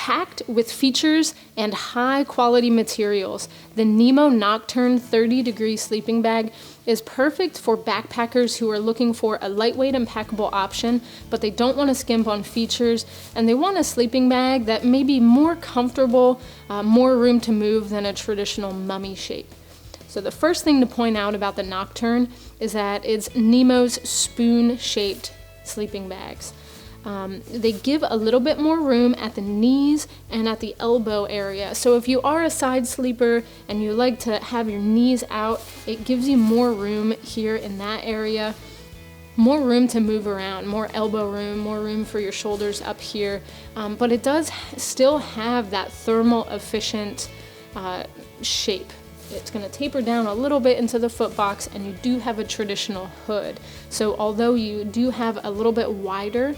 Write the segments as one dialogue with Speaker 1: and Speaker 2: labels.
Speaker 1: packed with features and high quality materials. The NEMO Nocturne 30-degree sleeping bag is perfect for backpackers who are looking for a lightweight and packable option, but they don't want to skimp on features, and they want a sleeping bag that may be more comfortable, more room to move than a traditional mummy shape. So the first thing to point out about the Nocturne is that it's NEMO's spoon-shaped sleeping bags. They give a little bit more room at the knees and at the elbow area. So if you are a side sleeper and you like to have your knees out, it gives you more room here in that area, more room to move around, more elbow room, more room for your shoulders up here. But it does still have that thermal efficient shape. It's going to taper down a little bit into the foot box, and you do have a traditional hood. So although you do have a little bit wider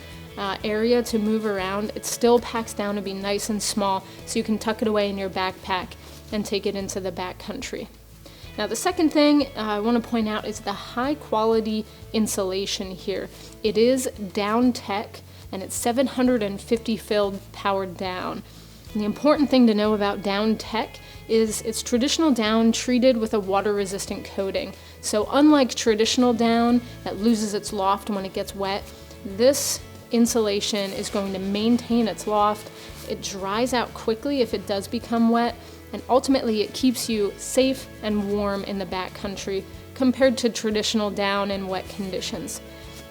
Speaker 1: area to move around, it still packs down to be nice and small, so you can tuck it away in your backpack and take it into the backcountry. Now the second thing I want to point out is the high quality insulation here. It is down tech, and it's 750 filled powered down. And the important thing to know about down tech is it's traditional down treated with a water-resistant coating. So unlike traditional down that loses its loft when it gets wet, this insulation is going to maintain its loft. It dries out quickly if it does become wet, and ultimately it keeps you safe and warm in the backcountry compared to traditional down in wet conditions.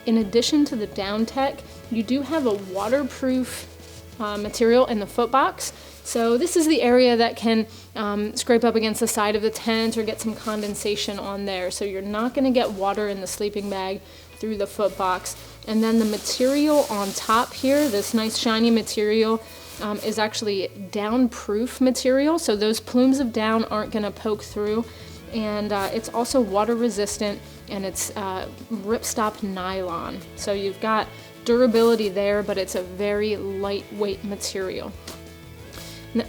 Speaker 1: In addition to the down tech, you do have a waterproof material in the foot box. So this is the area that can scrape up against the side of the tent or get some condensation on there. So you're not going to get water in the sleeping bag through the foot box. And then the material on top here, this nice shiny material, is actually down-proof material. So those plumes of down aren't going to poke through. And it's also water-resistant, and it's ripstop nylon. So you've got durability there, but it's a very lightweight material.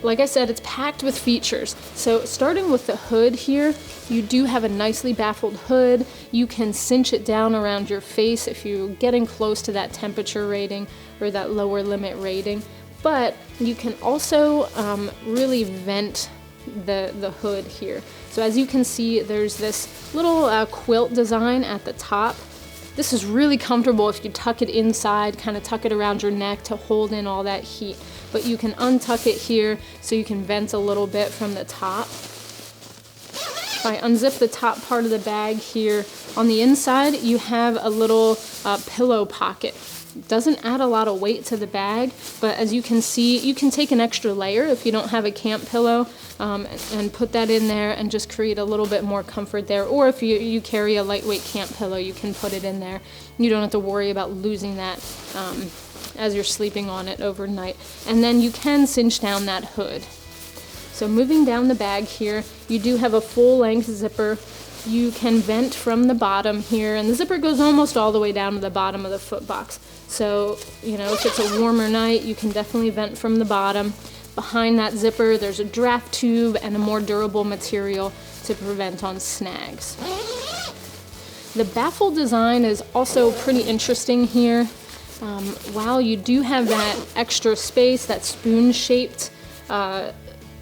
Speaker 1: Like I said, it's packed with features. So starting with the hood here, you do have a nicely baffled hood. You can cinch it down around your face if you're getting close to that temperature rating or that lower limit rating. But you can also really vent the hood here. So as you can see, there's this little quilt design at the top. This is really comfortable if you tuck it inside, kind of tuck it around your neck to hold in all that heat. But you can untuck it here so you can vent a little bit from the top. If I unzip the top part of the bag here, on the inside you have a little pillow pocket. It doesn't add a lot of weight to the bag, but as you can see, you can take an extra layer if you don't have a camp pillow and put that in there and just create a little bit more comfort there. Or if you carry a lightweight camp pillow, you can put it in there. You don't have to worry about losing that as you're sleeping on it overnight. And then you can cinch down that hood. So moving down the bag here, you do have a full-length zipper. You can vent from the bottom here, and the zipper goes almost all the way down to the bottom of the foot box. So, you know, if it's a warmer night, you can definitely vent from the bottom. Behind that zipper, there's a draft tube and a more durable material to prevent on snags. The baffle design is also pretty interesting here. While you do have that extra space, that spoon-shaped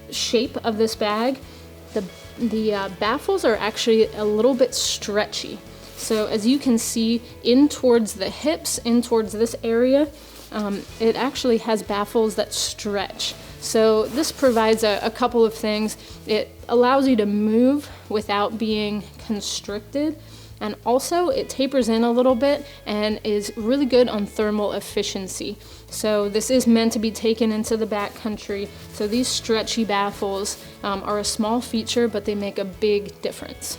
Speaker 1: shape of this bag, the baffles are actually a little bit stretchy. So as you can see, in towards the hips, in towards this area, it actually has baffles that stretch. So this provides a couple of things. It allows you to move without being constricted, and also it tapers in a little bit and is really good on thermal efficiency. So this is meant to be taken into the backcountry. So these stretchy baffles are a small feature, but they make a big difference.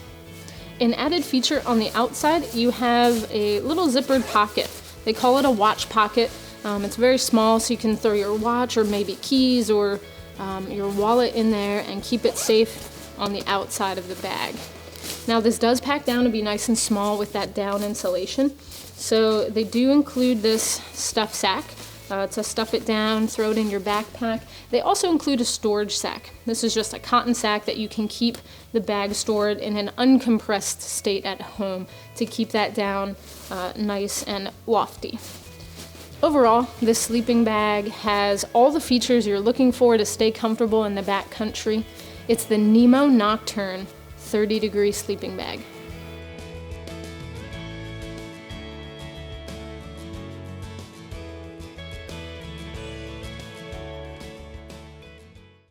Speaker 1: An added feature on the outside, you have a little zippered pocket. They call it a watch pocket. It's very small, so you can throw your watch or maybe keys or your wallet in there and keep it safe on the outside of the bag. Now this does pack down to be nice and small with that down insulation. So they do include this stuff sack to stuff it down, throw it in your backpack. They also include a storage sack. This is just a cotton sack that you can keep the bag stored in an uncompressed state at home to keep that down nice and lofty. Overall, this sleeping bag has all the features you're looking for to stay comfortable in the backcountry. It's the NEMO Nocturne 30-degree sleeping bag.